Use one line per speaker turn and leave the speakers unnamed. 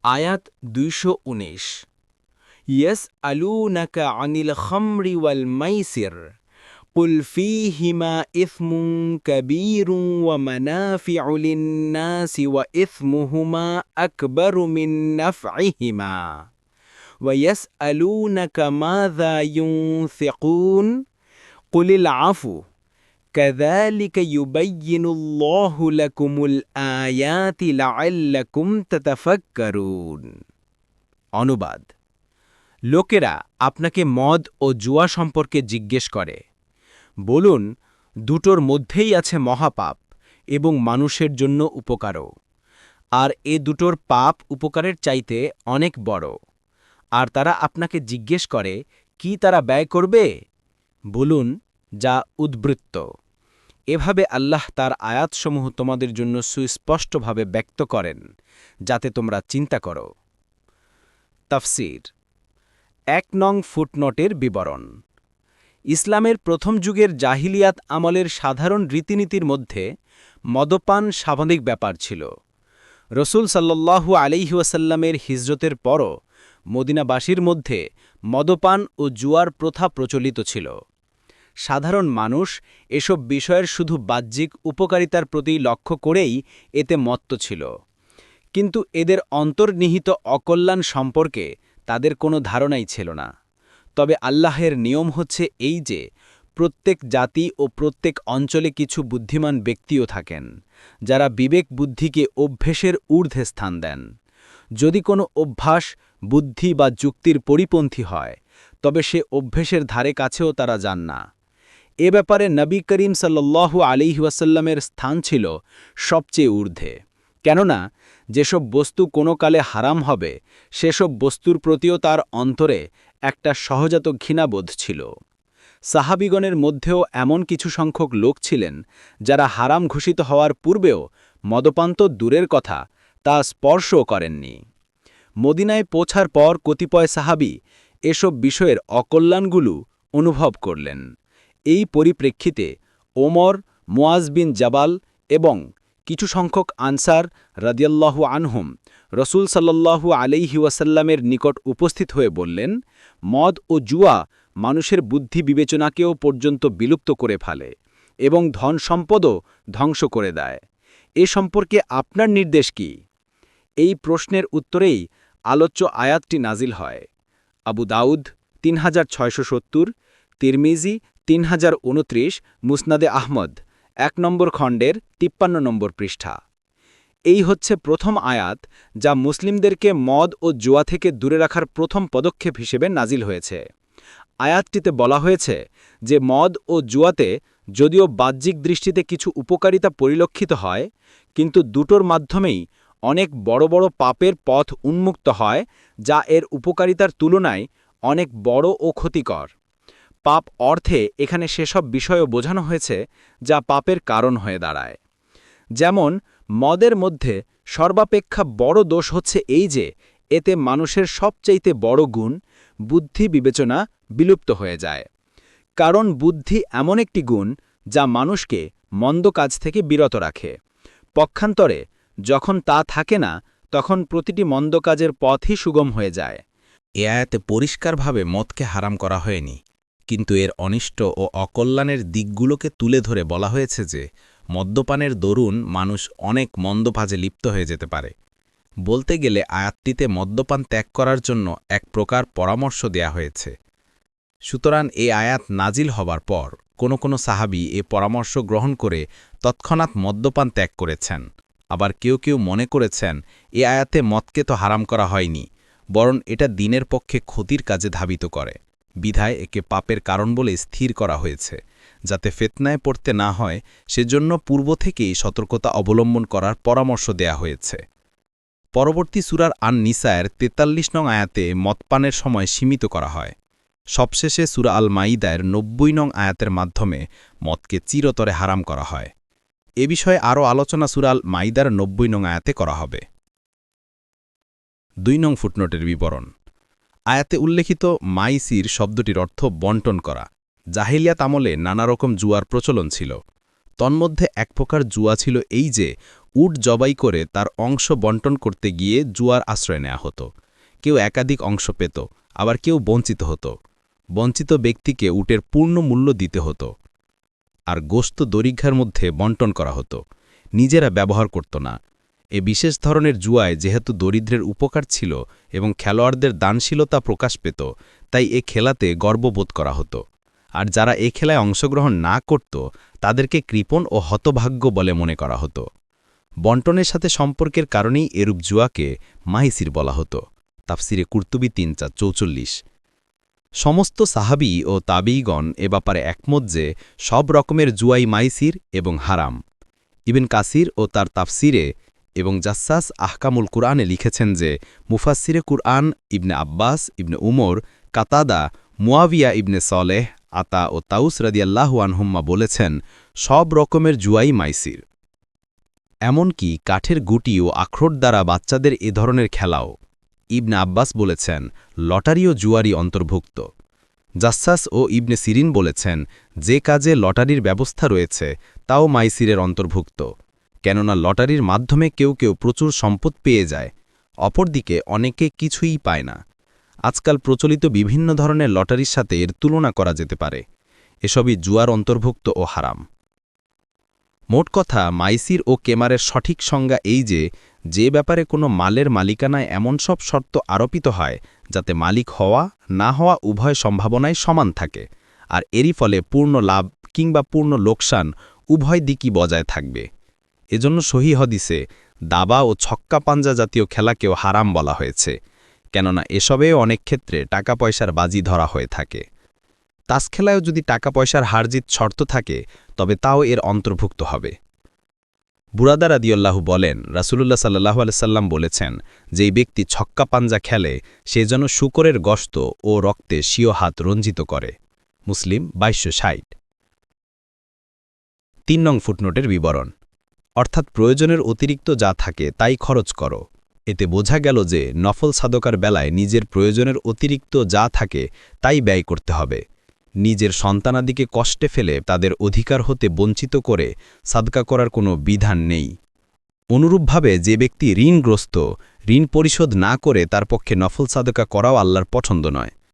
আয়াত ২১৯ ইয়াসআলুনাকা আনিল খামরি ওয়াল মাইসির কুল ফীহিমা ইসমুন কাবীরুন ওয়া মানাফিউ লিন-নাসি ওয়া ইসমুহুমা আকবারু মিন নাফইহিমা ওয়া ইয়াসআলুনাকা মাযা ইউনফিকুন কুলিল আফু কাযালিকা ইউবায়্যিনুল্লাহু লাকুমুল আয়াতি লাআল্লাকুম তাতাফাক্কারুন। অনুবাদ: লোকেরা আপনাকে মদ ও জুয়া সম্পর্কে জিজ্ঞেস করে। বলুন, দুটোর মধ্যেই আছে মহাপাপ এবং মানুষের জন্য উপকারও। আর এ দুটোর পাপ উপকারের চাইতে অনেক বড়। আর তারা আপনাকে জিজ্ঞেস করে, কি তারা ব্যয় করবে? বলুন, যা উদ্বৃত্ত। এভাবে আল্লাহ তার আয়াতসমূহ তোমাদের জন্য সুস্পষ্টভাবে ব্যক্ত করেন, যাতে তোমরা চিন্তা করো। তাফসীর ১ নং ফুটনোটের বিবরণ। ইসলামের প্রথম যুগের জাহিলিয়াত আমলের সাধারণ রীতিনীতির মধ্যে মদপান স্বাভাবিক ব্যাপার ছিল। রসূল সাল্লাল্লাহু আলাইহি ওয়াসাল্লামের হিজরতের পরও মদিনাবাসীর মধ্যে মদপান ও জুয়ার প্রথা প্রচলিত ছিল। সাধারণ মানুষ এসব বিষয়ের শুধু বাহ্যিক উপকারিতার প্রতি লক্ষ্য করেই এতে মত্ত ছিল, কিন্তু এদের অন্তর্নিহিত অকল্যাণ সম্পর্কে তাদের কোনো ধারণাই ছিল না। তবে আল্লাহের নিয়ম হচ্ছে এই যে, প্রত্যেক জাতি ও প্রত্যেক অঞ্চলে কিছু বুদ্ধিমান ব্যক্তিও থাকেন, যারা বিবেক বুদ্ধিকে অভ্যেসের ঊর্ধ্বে স্থান দেন। যদি কোনো অভ্যাস বুদ্ধি বা যুক্তির পরিপন্থী হয়, তবে সে অভ্যেসের ধারে কাছেও তারা যান না। এ ব্যাপারে নবী করিম সাল্লাল্লাহু আলাইহি ওয়াসাল্লামের স্থান ছিল সবচেয়ে ঊর্ধ্বে, কেননা যেসব বস্তু কোনো কালে হারাম হবে, সেসব বস্তুর প্রতিও তার অন্তরে একটা সহজাত ঘৃণাবোধ ছিল। সাহাবিগণের মধ্যেও এমন কিছু সংখ্যক লোক ছিলেন, যারা হারাম ঘোষিত হওয়ার পূর্বেও মদপান তো দূরের কথা, তা স্পর্শও করেননি। মদিনায় পৌঁছার পর কতিপয় সাহাবী এসব বিষয়ের অকল্যাণগুলো অনুভব করলেন। এই পরিপ্রেক্ষিতে ওমর, মুয়াজ বিন জাবাল এবং কিছু সংখ্যক আনসার রাদিয়াল্লাহু আনহুম রসূল সাল্লাল্লাহু আলাইহি ওয়াসাল্লামের নিকট উপস্থিত হয়ে বললেন, মদ ও জুয়া মানুষের বুদ্ধি বিবেচনাকেও পর্যন্ত বিলুপ্ত করে ফেলে এবং ধন সম্পদও ধ্বংস করে দেয়। এ সম্পর্কে আপনার নির্দেশ কি? এই প্রশ্নের উত্তরেই আলোচ্য আয়াতটি নাজিল হয়। আবু দাউদ ৩৬৭০, তিরমিজি ৩০২৯, মুসনাদে আহমদ ১ নম্বর খণ্ডের ৫৩ নম্বর পৃষ্ঠা। এই হচ্ছে প্রথম আয়াত যা মুসলিমদেরকে মদ ও জুয়া থেকে দূরে রাখার প্রথম পদক্ষেপ হিসেবে নাজিল হয়েছে। আয়াতটিতে বলা হয়েছে যে মদ ও জুয়াতে যদিও বাহ্যিক দৃষ্টিতে কিছু উপকারিতা পরিলক্ষিত হয়, কিন্তু দুটোর মাধ্যমেই অনেক বড় বড় পাপের পথ উন্মুক্ত হয়, যা এর উপকারিতার তুলনায় অনেক বড় ও ক্ষতিকর। পাপ অর্থে এখানে সেসব বিষয়ও বোঝানো হয়েছে যা পাপের কারণ হয়ে দাঁড়ায়। যেমন মদের মধ্যে সর্বাপেক্ষা বড় দোষ হচ্ছে এই যে, এতে মানুষের সবচাইতে বড় গুণ বুদ্ধি বিবেচনা বিলুপ্ত হয়ে যায়। কারণ বুদ্ধি এমন একটি গুণ যা মানুষকে মন্দ কাজ থেকে বিরত রাখে। পক্ষান্তরে যখন তা থাকে না, তখন প্রতিটি মন্দ কাজের পথই সুগম হয়ে যায়।
এ আয়াতে পরিষ্কারভাবে মদকে হারাম করা হয়নি, কিন্তু এর অনিষ্ট ও অকল্যাণের দিকগুলোকে তুলে ধরে বলা হয়েছে যে, মদ্যপানের দরুন মানুষ অনেক মন্দ কাজে লিপ্ত হয়ে যেতে পারে। বলতে গেলে আয়াতটিতে মদ্যপান ত্যাগ করার জন্য এক প্রকার পরামর্শ দেয়া হয়েছে। সুতরাং এই আয়াত নাজিল হবার পর কোনো সাহাবী এ পরামর্শ গ্রহণ করে তৎক্ষণাৎ মদ্যপান ত্যাগ করেছেন। আবার কেউ কেউ মনে করেছেন, এ আয়াতে মদকে তো হারাম করা হয়নি, বরং এটা দিনের পক্ষে ক্ষতির কাজে ধাবিত করে, বিধায় একে পাপের কারণ বলে স্থির করা হয়েছে। যাতে ফিতনায় পড়তে না হয়, সেজন্য পূর্ব থেকেই সতর্কতা অবলম্বন করার পরামর্শ দেয়া হয়েছে। পরবর্তী সূরার আন-নিসায়ের ৪৩ নং আয়াতে মদপানের সময় সীমিত করা হয়। সবশেষে সূরা আল মাইদার ৯০ নং আয়াতের মাধ্যমে মদকে চিরতরে হারাম করা হয়। এ বিষয়ে আরও আলোচনা সূরা আল মাইদার ৯০ নং আয়াতে করা হবে। ২ নং ফুটনোটের বিবরণ। আয়াতে উল্লেখিত মাইসির শব্দটির অর্থ বন্টন করা। জাহিলিয়াত আমলে নানা রকম জুয়ার প্রচলন ছিল। তন্মধ্যে এক প্রকার জুয়া ছিল এই যে, উট জবাই করে তার অংশ বন্টন করতে গিয়ে জুয়ার আশ্রয় নেওয়া হতো। কেউ একাধিক অংশ পেত, আবার কেউ বঞ্চিত হতো। বঞ্চিত ব্যক্তিকে উটের পূর্ণ মূল্য দিতে হতো। আর গোশত দরিদ্রের মধ্যে বন্টন করা হতো, নিজেরা ব্যবহার করত না। এ বিশেষ ধরনের জুয়ায় যেহেতু দরিদ্রের উপকার ছিল এবং খেলোয়াড়দের দানশীলতা প্রকাশ পেত, তাই এ খেলাতে গর্ববোধ করা হতো। আর যারা এ খেলায় অংশগ্রহণ না করত তাদেরকে কৃপণ ও হতভাগ্য বলে মনে করা হতো। বন্টনের সাথে সম্পর্কের কারণেই এরূপ জুয়াকে মাইসির বলা হতো। তাফসিরে কুরতুবী ৩:৪৪। সমস্ত সাহাবী ও তাবিঈগণ এ ব্যাপারে একমত যে সব রকমের জুয়াই মাইসির এবং হারাম। ইবন কাসির ও তার তাফসিরে এবং জাসসাস আহকামুল কুরআনে লিখেছেন যে মুফাসসিরে কুরআন ইবনে আব্বাস, ইবনে উমর, কাতাদা, মুয়াবিয়া ইবনে সলেহ, আতা ও তাউস রাদিয়াল্লাহু আনহুম্মা বলেছেন, সব রকমের জুয়াই মাইসির। এমনকি কাঠের গুটি ও আখরোট দ্বারা বাচ্চাদের এ ধরনের খেলাও। ইবনে আব্বাস বলেছেন, লটারি ও জুয়ারি অন্তর্ভুক্ত। জাসসাস ও ইবনে সিরিন বলেছেন, যে কাজে লটারির ব্যবস্থা রয়েছে তাও মাইসিরের অন্তর্ভুক্ত, কেননা লটারির মাধ্যমে কেউ কেউ প্রচুর সম্পদ পেয়ে যায়, অপরদিকে অনেকে কিছুই পায় না। আজকাল প্রচলিত বিভিন্ন ধরনের লটারির সাথে এর তুলনা করা যেতে পারে। এসবই জুয়ার অন্তর্ভুক্ত ও হারাম। মোট কথা, মাইসির ও কেমারের সঠিক সংজ্ঞা এই যে ব্যাপারে কোনো মালের মালিকানায় এমন সব শর্ত আরোপিত হয় যাতে মালিক হওয়া না হওয়া উভয় সম্ভাবনায় সমান থাকে, আর এরই ফলে পূর্ণ লাভ কিংবা পূর্ণ লোকসান উভয় দিকই বজায় থাকবে। এজন্য সহিহ হাদিসে দাবা ও ছক্কা পাঞ্জা জাতীয় খেলাকেও হারাম বলা হয়েছে, কেননা এসবেও অনেক ক্ষেত্রে টাকা পয়সার বাজি ধরা হয়ে থাকে। তাস খেলায়ও যদি টাকা পয়সার হারজিত শর্ত থাকে তবে তাও এর অন্তর্ভুক্ত হবে। বুরাদা রাদিয়াল্লাহু বলেন, রাসূলুল্লাহ সাল্লাল্লাহু আলাইহি সাল্লাম বলেছেন, যেই ব্যক্তি ছক্কা পাঞ্জা খেলে সে যেন শূকরের গোশত ও রক্তে স্বীয় হাত রঞ্জিত করে। মুসলিম 2260। ৩ নং ফুটনোটের বিবরণ। অর্থাৎ প্রয়োজনের অতিরিক্ত যা থাকে তাই খরচ করো। এতে বোঝা গেল যে নফল সাদকার বেলায় নিজের প্রয়োজনের অতিরিক্ত যা থাকে তাই ব্যয় করতে হবে। নিজের সন্তানাদিকে কষ্টে ফেলে তাদের অধিকার হতে বঞ্চিত করে সাদকা করার কোনো বিধান নেই। অনুরূপভাবে যে ব্যক্তি ঋণগ্রস্ত, ঋণ পরিশোধ না করে তার পক্ষে নফল সাদকা করাও আল্লাহর পছন্দ নয়।